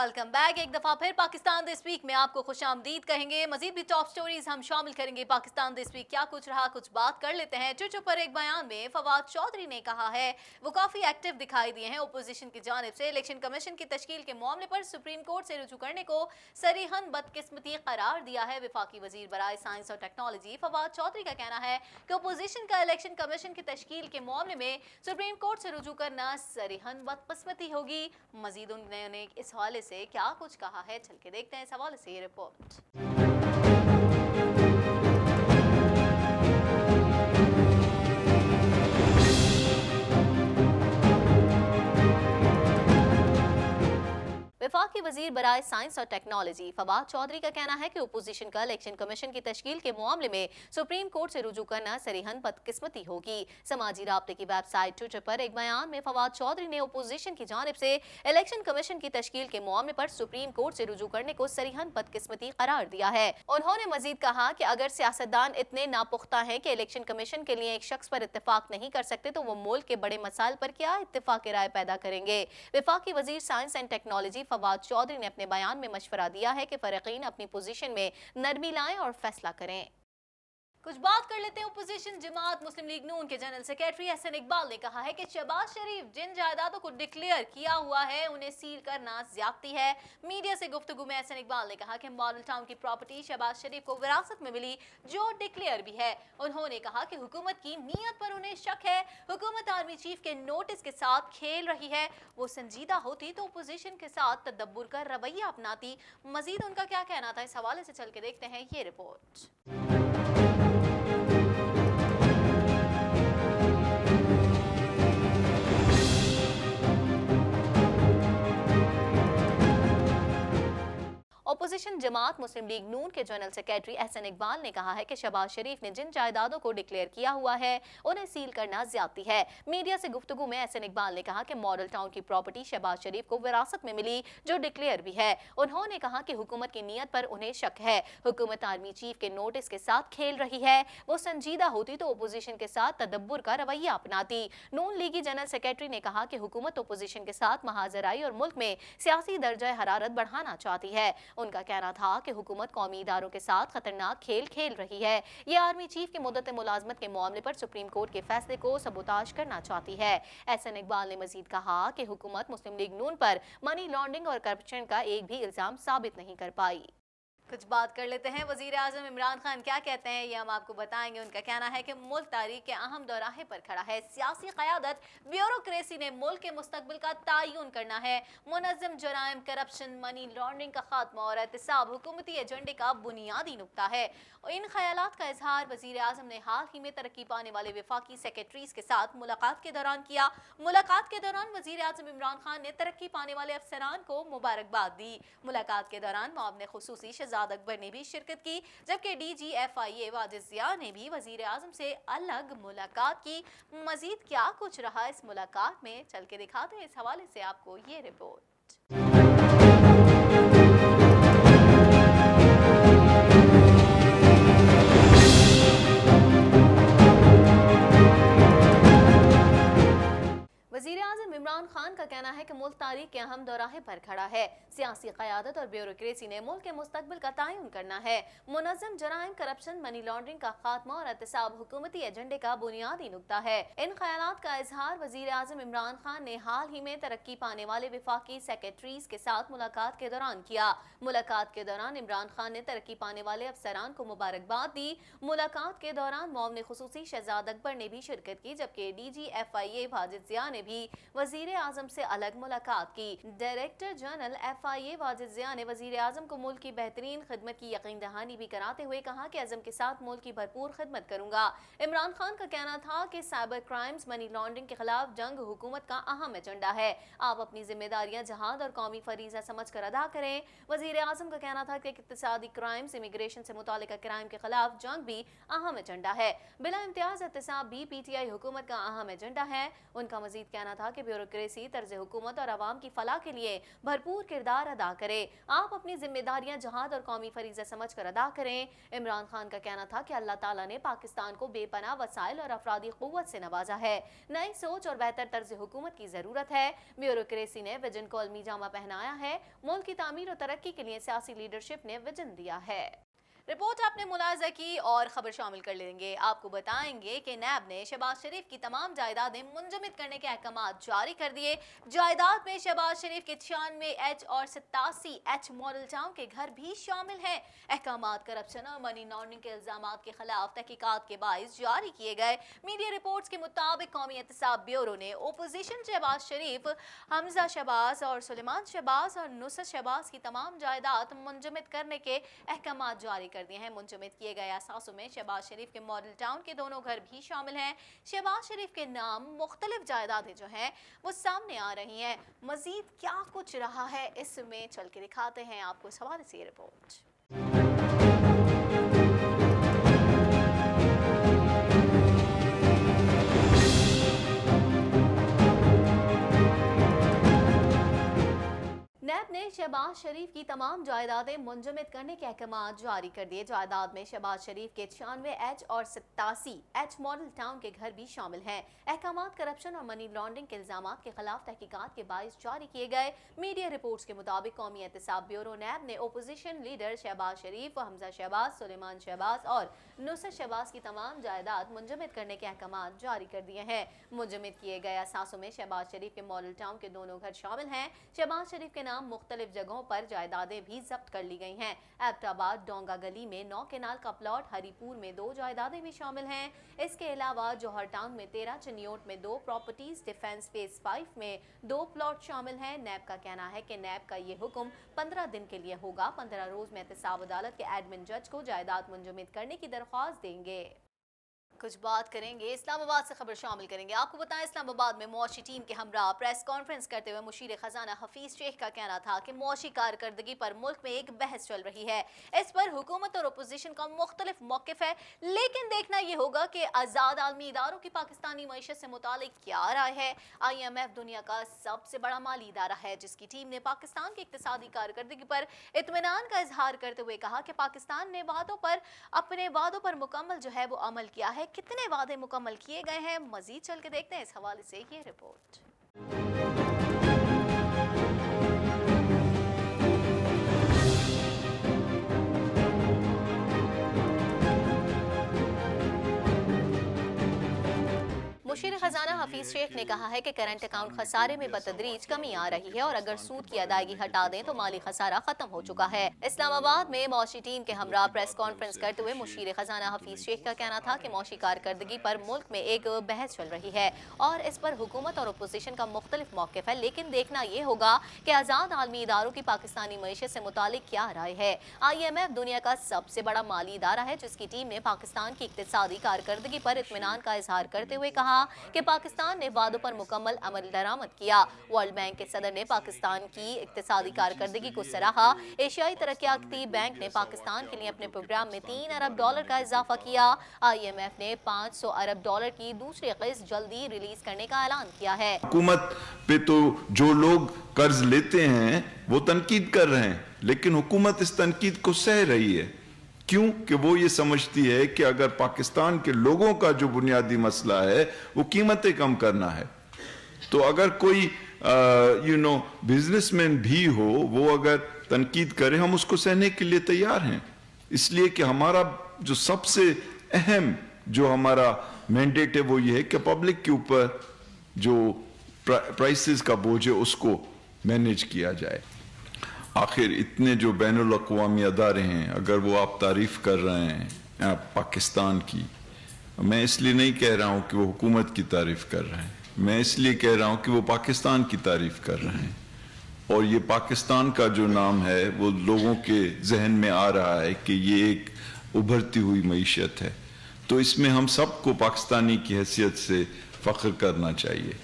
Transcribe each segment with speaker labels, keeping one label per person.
Speaker 1: Welcome back. एक दफा फिर पाकिस्तान दिस वीक में आपको खुशामदीद कहेंगे। मजीद भी टॉप स्टोरीज हम शामिल करेंगे। पाकिस्तान दिस वीक क्या कुछ रहा, कुछ बात कर लेते हैं। ट्विटर पर एक बयान में फवाद चौधरी ने कहा है वो काफी एक्टिव दिखाई दिए हैं अपोजिशन की जानिब से। इलेक्शन कमीशन की तश्कील के मामले पर सुप्रीम कोर्ट से रुजू करने को सरीहन बदकिस्मती करार दिया है। वफाकी वजीर बराए साइंस और टेक्नोलॉजी फवाद चौधरी का कहना है कि अपोजिशन का इलेक्शन कमीशन की तश्कील के मामले में सुप्रीम कोर्ट से रुजू करना सरीहन बदकिस्मती होगी। मजीद उन्होंने इस हवाले से क्या कुछ कहा है, चल के देखते हैं इस हवाले से ये रिपोर्ट। वफाकी वजीर बराए साइंस और टेक्नोलॉजी फवाद चौधरी का कहना है कि अपोजिशन का इलेक्शन कमीशन की तश्कील के मामले में सुप्रीम कोर्ट से रुजू करना सरीहन बदकिस्मती होगी। समाजी राब्ते की वेबसाइट ट्विटर पर एक बयान में फवाद चौधरी ने अपोजिशन की जानिब से इलेक्शन कमीशन की तश्कील के मामले पर सुप्रीम कोर्ट से रुजू करने को सरीहन बदकिस्मती करार दिया है। उन्होंने मजीद कहा कि अगर सियासतदान इतने नापुख्ता हैं कि इलेक्शन कमीशन के लिए एक शख्स पर इत्तेफाक नहीं कर सकते तो वो मुल्क के बड़े मसाइल पर क्या इत्तेफाक राय पैदा करेंगे। वफाकी वजीर science and technology Fawad Chaudhry ने अपने बयान में मशवरा दिया है कि फरीकीन अपनी पोजीशन में नरमी लाएं और फैसला करें। कुछ बात कर लेते हैं अपोजिशन जमात मुस्लिम लीग नून के जनरल सेक्रेटरी हसन इकबाल ने कहा है कि शहबाज शरीफ जिन जायदादों को डिक्लेयर किया हुआ है उन्हें सील करना ज्यादती है। मीडिया से गुफ्तगू में हसन इकबाल ने कहा कि मॉडल टाउन की प्रॉपर्टी शहबाज शरीफ को विरासत में मिली जो डिक्लेयर भी है। उन्होंने कहा कि हुकूमत की नीयत पर उन्हें शक है। हुकूमत आर्मी चीफ के नोटिस के साथ खेल रही है। वो संजीदा होती तो अपोजिशन के साथ तदब्बुर का रवैया अपनाती। मजीद उनका क्या कहना था, इस हवाले से चल के देखते हैं ये रिपोर्ट। अपोजिशन जमात मुस्लिम लीग नून के जनरल सेक्रेटरी एहसन इकबाल ने कहा है कि शहबाज शरीफ ने जिन जायदादों को डिक्लेयर किया हुआ है उन्हें सील करना ज्यादती है। मीडिया से गुफ्तगू में एहसन इकबाल ने कहा कि मॉडल टाउन की प्रॉपर्टी शहबाज शरीफ को विरासत में मिली जो डिक्लेयर भी है। उन्होंने कहा कि हुकूमत की नीयत पर उन्हें शक है। हुकूमत आर्मी चीफ के नोटिस के साथ खेल रही है। वो संजीदा होती तो अपोजिशन के साथ तदब्बुर का रवैया अपनाती। नून लीगी जनरल सेक्रेटरी ने कहा कि हुकूमत अपोजिशन के साथ महाजराई और मुल्क में सियासी दर्जा हरारत बढ़ाना चाहती है। उनका कहना था कि हुकूमत कौमी इदारों के साथ खतरनाक खेल खेल रही है। ये आर्मी चीफ की मुद्दत मुलाजमत के मामले पर सुप्रीम कोर्ट के फैसले को सबोताज करना चाहती है। एहसन इकबाल ने मजीद कहा कि हुकूमत मुस्लिम लीग नून पर मनी लॉन्ड्रिंग और करप्शन का एक भी इल्जाम साबित नहीं कर पाई। कुछ बात कर लेते हैं वजीर आजम इमरान खान क्या कहते हैं, ये हम आपको बताएंगे। उनका कहना है कि मुल्क तारीख के अहम दौराहे पर खड़ा है। सियासी क़यादत ब्यूरोक्रेसी ने मुल्क के मुस्तकबिल का तयन करना है। मुनज़्ज़म जराइम, करप्शन, मनी लॉन्ड्रिंग का खात्मा और एहतसाब हुकूमती एजेंडे का बुनियादी नुक्ता है। इन ख्यालात का इजहार वजीर आजम ने हाल ही में तरक्की पाने वाले वफाकी सेक्रेटरीज के साथ मुलाकात के दौरान किया। मुलाकात के दौरान वजीर आजम इमरान खान ने तरक्की पाने वाले अफसरान को मुबारकबाद दी। मुलाकात के दौरान मुआविन खुसूसी अकबर ने भी शिरकत की, जबकि DGFIA वाजिद ज़िया ने भी वजीर आजम से अलग मुलाकात की। मजीद क्या कुछ रहा इस मुलाकात में, चल के दिखाते हैं इस हवाले से आपको ये रिपोर्ट। वज़ीर आज़म इमरान खान का कहना है कि मुल्क तारीख के अहम दौराहे पर खड़ा है। सियासी क़यादत और ब्यूरोक्रेसी ने मुल्क के मुस्तकबिल का तयन करना है। मुनज़्ज़म जराइम, करप्शन, मनी लॉन्ड्रिंग का खात्मा और एहतसाब हुकूमती एजेंडे का बुनियादी नुक्ता है। इन ख्यालात का इजहार वज़ीर आज़म इमरान खान ने हाल ही में तरक्की पाने वाले वफाकी सेक्रेटरीज के साथ मुलाकात के दौरान किया। मुलाकात के दौरान इमरान खान ने तरक्की पाने वाले अफसरान को मुबारकबाद दी। मुलाकात के दौरान मुआविन खुसूसी शहजाद अकबर ने भी शिरकत की, जबकि DGFIA वाजिद ज़िया ने भी वजीर आजम से अलग मुलाकात की। Director general FIA Wajid Zia ने वजीर आजम को मुल्क की बेहतरीन खिदमत की यकीन दहानी भी कराते हुए कहा कि अज़म के साथ मुल्क की भरपूर खिदमत करूंगा। इमरान खान का कहना था कि साइबर क्राइम्स, मनी लॉन्ड्रिंग के खिलाफ जंग हुकूमत का अहम एजेंडा है। आप अपनी जिम्मेदारियां जहाद और कौमी फरीजा समझ कर अदा करें। वजीर आजम का कहना था कि इक्तिसादी क्राइम्स, इमिग्रेशन से मुतालिका क्राइम के खिलाफ जंग भी अहम एजेंडा है। बिला इम्तियाज एहतसाब भी PTI हुकूमत का अहम एजेंडा है। उनका मजीद कहना था कि ब्यूरोक्रेसी ब्यूरोक्रेसी, तर्ज हुकूमत और आवाम की फलाह के लिए भरपूर किरदार अदा करें। आप अपनी जिम्मेदारियां जहाद और कौमी फरीज़ा समझ कर अदा करें। इमरान खान का कहना था कि अल्लाह ताला ने पाकिस्तान को बेपनाह वसाइल और अफरादी क़ुव्वत से नवाजा है। नई सोच और बेहतर तर्ज हुकूमत की जरूरत है। ब्यूरोक्रेसी ने विजन को अलमी जामा पहनाया है। मुल्क की तामीर और तरक्की के लिए सियासी लीडरशिप ने विजन दिया है। रिपोर्ट आपने मुलाजा की और खबर शामिल कर लेंगे। आपको बताएंगे कि नैब ने शहबाज शरीफ की तमाम जायदादें मुंजमद करने के अहकाम जारी कर दिए। जायदाद में शहबाज शरीफ के 96H और 87H मॉडल टाउन के घर भी शामिल हैं। अहकाम करप्शन और मनी लॉन्ड्रिंग के इल्जाम के खिलाफ तहकीकात के बाइस जारी किए गए। मीडिया रिपोर्ट्स के मुताबिक कौमी एहतसाब ब्यूरो ने ओपोजिशन शहबाज शरीफ, हमजा शहबाज और सुलेमान शहबाज और नुसरत शहबाज की तमाम जायदाद मुंजमद करने के अहकाम जारी कर दिए हैं। मुंजमद किए गए असासों में शहबाज शरीफ के मॉडल टाउन के दोनों घर भी शामिल हैं। शहबाज शरीफ के नाम मुख्तलिफ जायदादें जो हैं वो सामने आ रही हैं। मजीद क्या कुछ रहा है इसमें चल के दिखाते हैं आपको इस हवाले से ये रिपोर्ट। नैब ने शहबाज शरीफ की तमाम जायदादें मुंजमद करने के अहकाम जारी कर दिए। जायदाद में शहबाज शरीफ के 96H और 87H मॉडल टाउन के घर भी शामिल हैं। अहकाम करप्शन और मनी लॉन्ड्रिंग के इल्जाम के खिलाफ तहकीकात के बाइस जारी किए गए। मीडिया रिपोर्ट्स के मुताबिक कौमी एहतसाब ब्यूरो नैब ने ओपोजिशन लीडर शहबाज शरीफ, हमजा शहबाज, सुलेमान शहबाज और नुसरत शहबाज की तमाम जायदाद मुंजमद करने के अहकाम जारी कर दिए हैं। मुंजमद किए गए असासों में शहबाज शरीफ के मॉडल टाउन के दोनों घर शामिल हैं। शहबाज शरीफ के नाम मुख्तलिफ जगहों पर जायदादें भी जब्त कर ली गई हैं। एबटाबाद डोंगा गली में 9 केनाल का प्लॉट, हरीपुर में 2 जायदादें भी शामिल हैं। इसके अलावा जौहर टाउन में 13, चिन्योट में 2 प्रॉपर्टीज, डिफेंस फेज 5 में 2 प्लॉट शामिल हैं। नैब का कहना है कि नैब का ये हुक्म 15 दिन के लिए होगा। 15 रोज में एहतसाब अदालत के एडमिन जज को जायदाद मुंजमद करने की दरख्वास्त देंगे। कुछ बात करेंगे, इस्लामाबाद से खबर शामिल करेंगे। आपको बताएं, इस्लामाबाद में मुआशी टीम के हमरा प्रेस कॉन्फ्रेंस करते हुए मुशीर खजाना हफीज शेख का कहना था कि मुआशी कारकर्दगी पर मुल्क में एक बहस चल रही है। इस पर हुकूमत और अपोजिशन का मुख्तलिफ मौक़िफ़ है, लेकिन देखना यह होगा कि आज़ाद आलमी इदारों की पाकिस्तानी मईशत से मुतालिक क्या राय है। IMF दुनिया का सबसे बड़ा माली इदारा है, जिसकी टीम ने पाकिस्तान की इक़्तिसादी कारकर्दगी पर इत्मीनान का इजहार करते हुए कहा कि पाकिस्तान ने अपने वादों पर मुकम्मल जो है वो अमल किया है। कितने वादे मुकम्मल किए गए हैं, मजीद चल के देखते हैं इस हवाले से ये रिपोर्ट। मुशीर खजाना हफीज शेख ने कहा है कि करंट अकाउंट खसारे में बतदरीज कमी आ रही है और अगर सूद की अदायगी हटा दें तो माली खसारा खत्म हो चुका है। इस्लामाबाद में मौशी टीम के हमरा प्रेस कॉन्फ्रेंस करते हुए मुशीर खजाना हफीज शेख का कहना था कि मौशी कारकर्दगी पर मुल्क में एक बहस चल रही है और इस पर हुकूमत और अपोजिशन का मुख्तलिफ मौक़िफ़ है, लेकिन देखना ये होगा कि आज़ाद आलमी इदारों की पाकिस्तानी मईशत से मुतालिक क्या राय है। IMF दुनिया का सबसे बड़ा माली इदारा है, जिसकी टीम ने पाकिस्तान की इक़्तिसादी कारकर्दगी पर इत्मीनान का इजहार करते हुए कहा कि पाकिस्तान ने वादों पर मुकम्मल अमल दरामद किया। वर्ल्ड बैंक के सदर ने पाकिस्तान की इक़्तिसादी कारकर्दगी को सराहा। एशियाई तरक्याती बैंक ने पाकिस्तान के लिए अपने प्रोग्राम में $3 अरब का इजाफा किया। IMF ने $500 अरब की दूसरी किस्त जल्दी रिलीज करने का ऐलान किया है।
Speaker 2: हुकूमत पे तो जो लोग कर्ज लेते हैं वो तनकीद कर रहे हैं, लेकिन हुकूमत इस तनकीद को सह रही है। क्यों? कि वो ये समझती है कि अगर पाकिस्तान के लोगों का जो बुनियादी मसला है वो कीमतें कम करना है, तो अगर कोई बिजनेसमैन भी हो, वो अगर तनकीद करे, हम उसको सहने के लिए तैयार हैं। इसलिए कि हमारा जो सबसे अहम जो हमारा मैंडेट है वो ये है कि पब्लिक के ऊपर जो प्राइसेस का बोझ है उसको मैनेज किया जाए। आखिर इतने जो बैनुल अक़वामी अदारे हैं, अगर वो आप तारीफ कर रहे हैं पाकिस्तान की, मैं इसलिए नहीं कह रहा हूं कि वो हुकूमत की तारीफ कर रहे हैं, मैं इसलिए कह रहा हूं कि वो पाकिस्तान की तारीफ कर रहे हैं। और ये पाकिस्तान का जो नाम है वो लोगों के जहन में आ रहा है कि ये एक उभरती हुई मईशत है, तो इसमें हम सबको पाकिस्तानी की हैसियत से फ़ख्र करना चाहिए।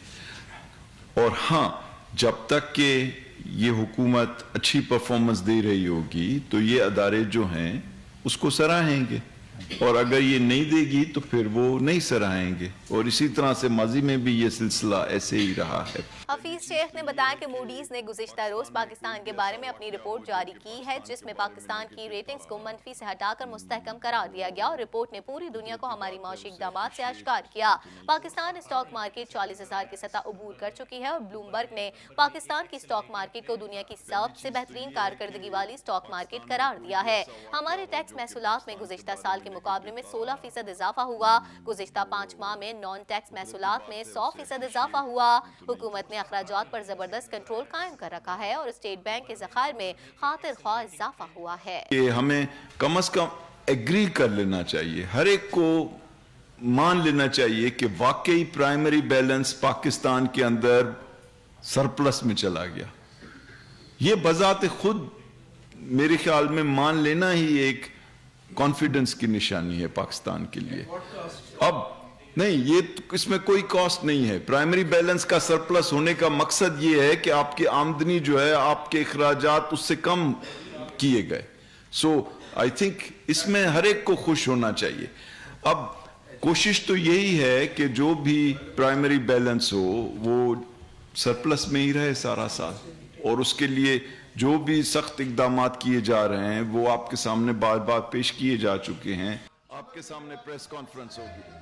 Speaker 2: और हाँ, जब तक कि ये हुकूमत अच्छी परफॉर्मेंस दे रही होगी तो ये अदारे जो हैं उसको सराहेंगे। اور اگر یہ نہیں دے گی تو پھر وہ نہیں سراہیں گے، اور اسی طرح سے ماضی میں بھی یہ سلسلہ ایسے ہی رہا ہے۔
Speaker 1: حفیظ شیخ نے بتایا کہ موڈیز نے گزشتہ روز پاکستان کے بارے میں اپنی رپورٹ جاری کی ہے، جس میں پاکستان کی ریٹنگز کو منفی سے ہٹا کر مستحکم قرار دیا گیا، اور رپورٹ نے پوری دنیا کو ہماری معاشی اقدامات سے آشکار کیا۔ پاکستان اسٹاک مارکیٹ 40,000 کی سطح عبور کر چکی ہے، اور بلومبرگ نے پاکستان کی اسٹاک مارکیٹ کو دنیا کی سب سے بہترین کارکردگی والی اسٹاک مارکیٹ قرار دیا ہے۔ ہمارے ٹیکس محصولات میں گزشتہ سال کے مقابلے میں 16% اضافہ ہوا۔ گزشتہ 5 ماہ میں نان ٹیکس محصولات میں 100% اضافہ ہوا۔ حکومت نے اخراجات پر زبردست کنٹرول قائم کر رکھا ہے، اور اسٹیٹ بینک کے ذخائر میں خاطر خواہ اضافہ ہوا ہے۔
Speaker 2: کہ ہمیں کم از کم ایگری کر لینا چاہیے، ہر ایک کو مان لینا چاہیے کہ واقعی پرائمری بیلنس پاکستان کے اندر سرپلس میں چلا گیا۔ یہ بذات خود میرے خیال میں مان لینا ہی ایک کانفیڈنس کی نشانی ہے پاکستان کے لیے۔ اب نہیں، یہ اس میں کوئی کاسٹ نہیں ہے۔ پرائمری بیلنس کا سرپلس ہونے کا مقصد یہ ہے کہ آپ کی آمدنی جو ہے، آپ کے اخراجات اس سے کم کیے گئے۔ سو آئی تھنک اس میں ہر ایک کو خوش ہونا چاہیے۔ اب کوشش تو یہی ہے کہ جو بھی پرائمری بیلنس ہو وہ سرپلس میں ہی رہے سارا سال، اور اس کے لیے جو بھی سخت اقدامات کیے جا رہے ہیں وہ آپ کے سامنے بار بار پیش کیے جا چکے ہیں، آپ کے سامنے پریس کانفرنس ہوگی۔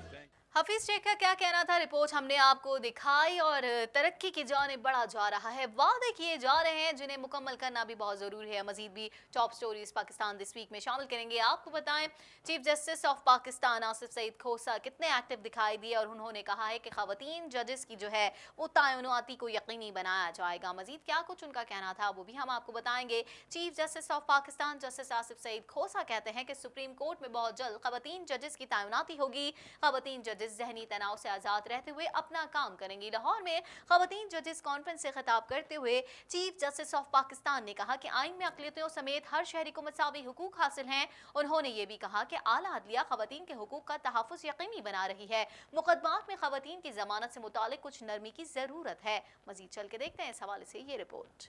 Speaker 1: حفیظ شیخ کا کیا کہنا تھا، رپورٹ ہم نے آپ کو دکھائی، اور ترقی کی جانب بڑھا جا رہا ہے، وعدے کیے جا رہے ہیں جنہیں مکمل کرنا بھی بہت ضروری ہے۔ مزید بھی top stories Pakistan this week میں شامل کریں گے۔ آپ کو بتائیں chief justice of Pakistan Asif Saeed Khosa کتنے ایکٹیو دکھائی دیے، اور انہوں نے کہا ہے کہ خواتین ججز کی جو ہے وہ تعیناتی کو یقینی بنایا جائے گا۔ مزید کیا کچھ ان کا کہنا تھا وہ بھی ہم آپ کو بتائیں گے۔ Chief justice of Pakistan justice Asif Saeed Khosa کہتے ہیں کہ سپریم کورٹ میں بہت جلد خواتین ججز کی تعیناتی ہوگی۔ خواتین ججز ذہنی تناؤ سے آزاد رہتے ہوئے اپنا کام کریں گی۔ لاہور میں خواتین ججز کانفرنس سے خطاب کرتے ہوئے چیف جسٹس آف پاکستان نے کہا کہ آئین میں اقلیتوں سمیت ہر شہری کو مساوی حقوق حاصل ہیں۔ انہوں نے یہ بھی کہا کہ اعلیٰ عدلیہ خواتین کے حقوق کا تحفظ یقینی بنا رہی ہے۔ مقدمات میں خواتین کی ضمانت سے متعلق کچھ نرمی کی ضرورت ہے۔ مزید چل کے دیکھتے ہیں اس حوالے سے یہ report.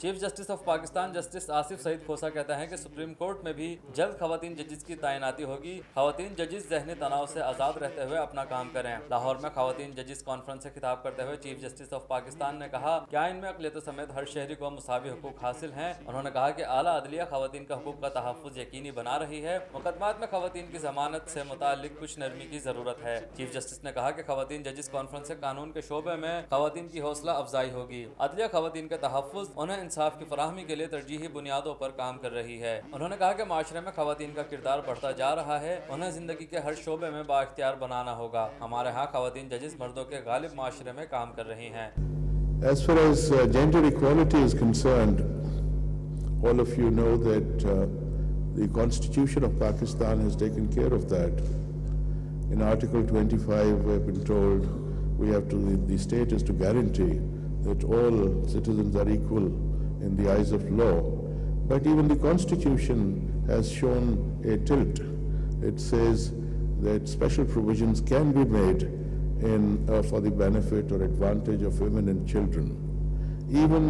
Speaker 3: Chief justice of Pakistan justice Asif Saeed Khosa کہتا ہے کہ سپریم کورٹ میں بھی جلد خواتین ججز کی تعیناتی ہوگی۔ خواتین ججز ذہنی تناؤ سے آزاد رہتے ہوئے اپنا کام کریں۔ لاہور میں خواتین ججز کانفرنس سے خطاب کرتے ہوئے چیف جسٹس آف پاکستان نے کہا کہ آئین میں اقلیتوں سمیت ہر شہری کو مساوی حقوق حاصل ہیں۔ انہوں نے کہا کہ اعلیٰ عدلیہ خواتین کا حقوق کا تحفظ یقینی بنا رہی ہے۔ مقدمات میں خواتین کی ضمانت سے متعلق کچھ نرمی کی ضرورت ہے۔ چیف جسٹس نے کہا کہ خواتین ججز کانفرنس سے قانون کے شعبے میں خواتین کی حوصلہ افزائی ہوگی۔ عدلیہ خواتین کے تحفظ، انہیں انصاف کی فراہمی کے لیے ترجیحی بنیادوں پر کام کر رہی ہے۔ انہوں نے کہا کہ معاشرے میں خواتین کا کردار بڑھتا جا رہا ہے، انہیں زندگی کے ہر شعبے میں بااختیار بنانا ہوگا۔ ہمارے ہاں خواتین ججز مردوں کے غالب معاشرے میں کام کر رہی ہیں۔
Speaker 4: As far as gender equality is concerned, all of you know that the Constitution of Pakistan has taken care of that. In Article 25 we have been told the state is to guarantee that all citizens are equal in the eyes of law. But even the Constitution has shown a tilt. It says that special provisions can be made for the benefit or advantage of women and children. Even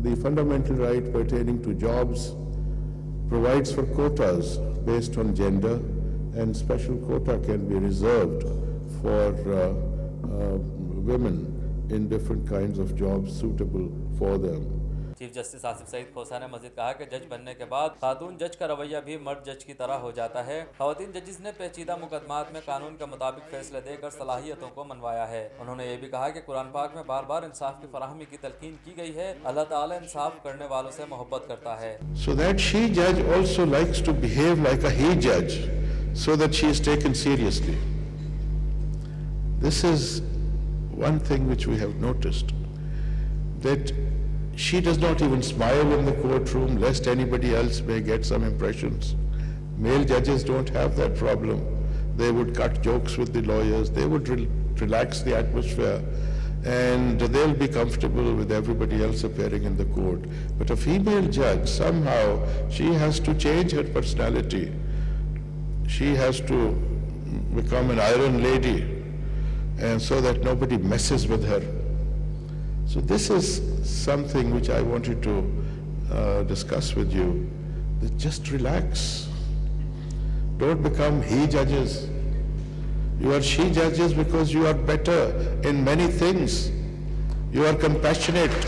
Speaker 4: the fundamental right pertaining to jobs provides for quotas based on gender, and special quota can be reserved for women in different kinds of jobs suitable for them.
Speaker 3: Chief justice Asif Saeed Khosa نے مزید کہا کہ جج بننے کے بعد خاتون جج کا رویہ بھی مرد جج کی طرح ہو جاتا ہے۔ خواتین ججز نے پیچیدہ مقدمات میں قانون کے مطابق فیصلے دے کر صلاحیتوں کو منوایا ہے۔ انہوں نے یہ بھی کہا کہ قرآن پاک میں بار بار انصاف کی فراہمی کی تلقین کی گئی ہے۔ اللہ تعالی انصاف کرنے والوں سے محبت کرتا ہے۔
Speaker 4: So that she judge also likes to behave like a he judge, so that she is taken seriously. This is one thing which we have noticed, that she does not even smile in the courtroom lest anybody else may get some impressions. Male judges don't have that problem. They would cut jokes with the lawyers, they would relax the atmosphere, and they'll be comfortable with everybody else appearing in the court. But a female judge, somehow she has to change her personality. She has to become an iron lady and so that nobody messes with her. So this is something which I wanted to discuss with you. That just relax. Don't become he judges. You are she judges because you are better in many things. You are compassionate.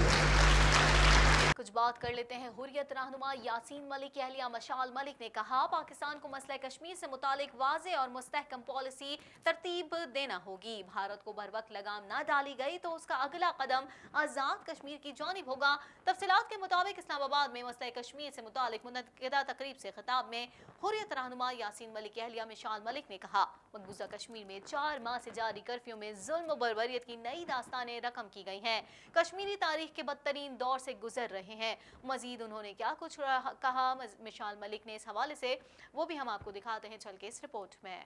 Speaker 1: कुछ बात कर लेते हैं हुर्रियत रहनुमा यासीन मलिक की अहलिया मशाल मलिक ने कहा पाकिस्तान को मसला कश्मीर से मुतालिक वाज़े और मुस्तहकम पॉलिसी तरतीब देना होगी। भारत को बर वक्त लगाम ना डाली गई तो उसका अगला कदम आज़ाद कश्मीर की जानिब होगा। तफसीलात के मुताबिक इस्लामाबाद में मसला कश्मीर से मुतालिक मुनक्किदा तकरीब से खिताब में हुर्रियत रहनुमा यासीन मलिक की अहलिया मशाल मलिक ने कहा मकबूजा कश्मीर में 4 माह से जारी कर्फ्यू में जुल्म बर्बरियत की नई दास्तानें रकम की गई हैं। कश्मीरी तारीख के बदतरीन दौर से गुजर रहे हैं। मजीद उन्होंने क्या कुछ कहा मिशाल मलिक ने इस हवाले से, वो भी हम आपको दिखाते हैं चल के इस रिपोर्ट में।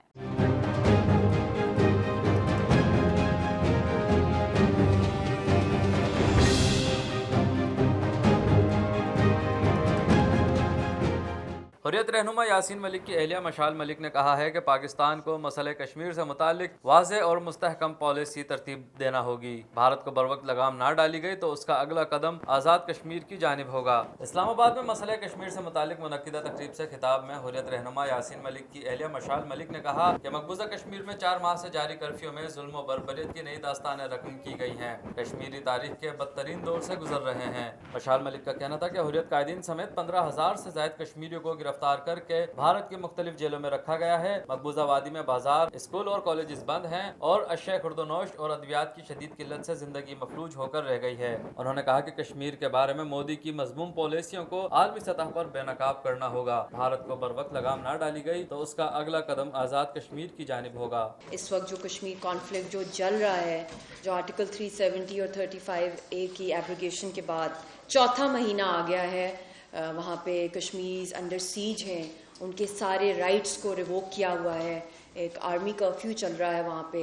Speaker 3: हुर्रियत रहनुमा यासीन मलिक की अहलिया मशाल मलिक ने कहा है कि पाकिस्तान को मसले कश्मीर से मुतालिक वाज़े और मुस्तहकम पॉलिसी तरतीब देना होगी। भारत को बरवक्त लगाम ना डाली गई तो उसका अगला कदम आज़ाद कश्मीर की जानिब होगा। इस्लामाबाद में मसले कश्मीर से मुतालिक मुनक्किदा तकरीब से खिताब में हुर्रियत रहनुमा यासीन मलिक की अहलिया मशाल मलिक ने कहा कि मकबूजा कश्मीर में 4 माह से जारी कर्फ्यू में जुल्म और बर्बरियत की नई दास्तानें रकम की गई हैं। कश्मीरी तारीख के बदतरीन दौर से गुजर रहे हैं। मशाल मलिक का कहना था कि हुर्रियत कायदीन समेत 15,000 से ज्यादा कश्मीरियों को गिरफ्तार करके भारत की मुख्तलिफ जेलों में रखा गया है। मकबूजा वादी में बाजार, स्कूल और कॉलेजेस बंद हैं और अशिया खुर्दोनोश और अद्वियात की शदीद किल्लत से जिंदगी मफलूज होकर रह गई है। उन्होंने कहा कि कश्मीर के बारे में मोदी की मजमूम पॉलिसियों को आलमी सतह पर बेनकाब करना होगा। भारत को बर वक्त लगाम ना डाली गई तो उसका अगला कदम आज़ाद कश्मीर की जानिब होगा।
Speaker 5: इस वक्त जो कश्मीर कॉन्फ्लिक्ट जो चल रहा है, जो आर्टिकल 370 और 35A की एब्रोगेशन के बाद चौथा महीना आ गया है, वहाँ पे कश्मीर अंडर सीज हैं, उनके सारे राइट्स को रिवोक किया हुआ है। एक आर्मी कर्फ्यू चल रहा है वहाँ पे,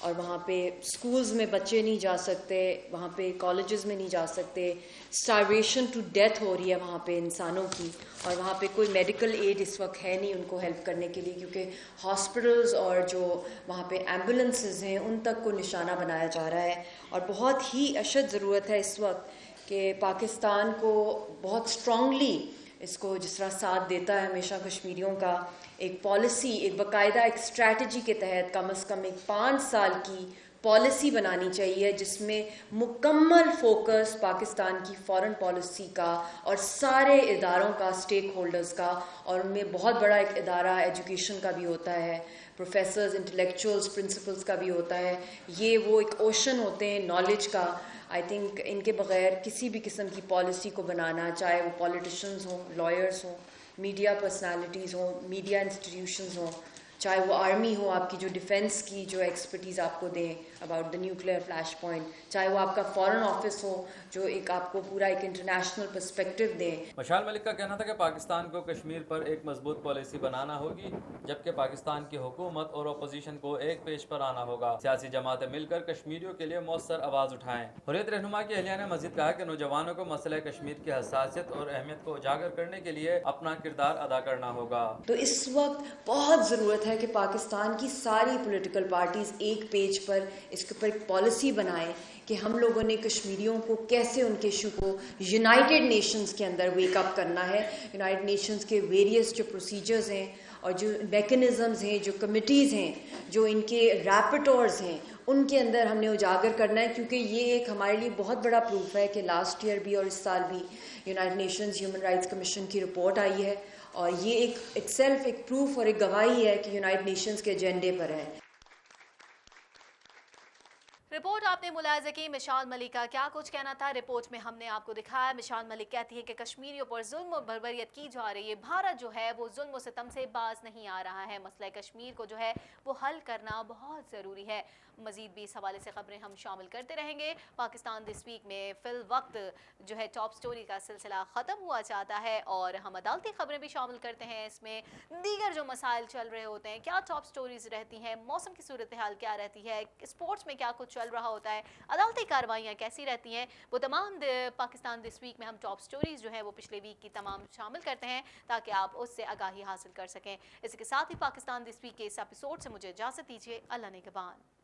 Speaker 5: और वहाँ पे स्कूल्स में बच्चे नहीं जा सकते, वहाँ पे कॉलेजेस में नहीं जा सकते। स्टारवेशन टू डेथ हो रही है वहाँ पे इंसानों की, और वहाँ पे कोई मेडिकल एड इस वक्त है नहीं उनको हेल्प करने के लिए, क्योंकि हॉस्पिटल्स और जो वहाँ पे एम्बुलेंसेस हैं उन तक को निशाना बनाया जा रहा है। और बहुत ही अशद ज़रूरत है इस वक्त कि पाकिस्तान को बहुत स्ट्रांगली इसको जिस तरह साथ देता है हमेशा कश्मीरियों का, एक पॉलिसी, एक बाकायदा एक स्ट्रैटेजी के तहत कम से कम एक 5 साल की पॉलिसी बनानी चाहिए जिसमें मुकम्मल फोकस पाकिस्तान की फॉरेन पॉलिसी का और सारे इदारों का, स्टेक होल्डर्स का, और उनमें बहुत बड़ा एक इदारा एजुकेशन का भी होता है, प्रोफेसर्स, इंटेलेक्चुअल्स, प्रिंसिपल्स का भी होता है। ये वो एक ओशन होते हैं नॉलेज का। आई थिंक इनके बगैर किसी भी किस्म की पॉलिसी को बनाना, चाहे वो पॉलिटिशियंस हों, लॉयर्स हों, मीडिया पर्सनालिटीज़ हों, मीडिया इंस्टीट्यूशंस हों, चाहे वो आर्मी हो आपकी जो डिफेंस की जो एक्सपर्टीज़ आपको दें about the nuclear flash point, चाहे वो आपका फॉरेन ऑफिस हो जो एक आपको पूरा एक इंटरनेशनल पर्सपेक्टिव दें।
Speaker 3: मशाल मलिक का कहना था कि पाकिस्तान को कश्मीर पर एक मजबूत पॉलिसी बनाना होगी, जबकि पाकिस्तान की हुकूमत और अपोजिशन को एक पेज पर आना होगा। सियासी जमातें मिलकर कश्मीरियों के लिए मौसर आवाज़ उठाएं। हुर्रियत रहनुमा की अहलिया ने मजीद कहा कि नौजवानों को मसले कश्मीर की हसासियत और अहमियत को उजागर करने के लिए अपना किरदार अदा करना होगा।
Speaker 5: तो इस वक्त बहुत ज़रूरत है कि पाकिस्तान की सारी पॉलिटिकल पार्टीज़ एक पेज पर इसके ऊपर एक पॉलिसी बनाएं कि हम लोगों ने कश्मीरियों को कैसे उनके इशू को यूनाइटेड नेशंस के अंदर वेकअप करना है। यूनाइटेड नेशंस के वेरियस जो प्रोसीजर्स हैं और जो मैकेनिज़म्स हैं, जो कमिटीज़ हैं, जो इनके रैपिटोर्स हैं, उनके अंदर हमने उजागर करना है, क्योंकि ये एक हमारे लिए बहुत बड़ा प्रूफ है कि लास्ट ईयर भी और इस साल भी United Nations human rights commission की रिपोर्ट आई है, और ये एक इटसेल्फ एक प्रूफ और एक गवाही है कि यूनाइटेड नेशंस के एजेंडे पर है।
Speaker 1: रिपोर्ट आपने मुलाहिजा की। मिशाल मलिक का क्या कुछ कहना था रिपोर्ट में हमने आपको दिखाया। मिशाल मलिक कहती है कि कश्मीरियों पर जुल्म और बर्बरियत की जा रही है। भारत जो है वो जुल्म और सितम से बाज नहीं आ रहा है। मसला कश्मीर को जो है वो हल करना बहुत ज़रूरी है। मजीद भी इस हवाले से खबरें हम शामिल करते रहेंगे। पाकिस्तान दिस वीक में फिल वक्त जो है टॉप स्टोरी का सिलसिला ख़त्म हुआ चाहता है और हम अदालती खबरें भी शामिल करते हैं। इसमें दीगर जो मसाइल चल रहे होते हैं, क्या टॉप स्टोरीज रहती हैं, मौसम की सूरत हाल क्या रहती है, स्पोर्ट्स में क्या कुछ चल रहा होता है, अदालती कार्रवाइयाँ कैसी रहती हैं, वो तमाम पाकिस्तान दिस वीक में हम टॉप स्टोरीज जो है वो पिछले वीक की तमाम शामिल करते हैं ताकि आप उससे आगाही हासिल कर सकें। इसी के साथ ही पाकिस्तान दिस वीक के इस एपिसोड से मुझे इजाज़त दीजिए। अल्लाह ने के बाद।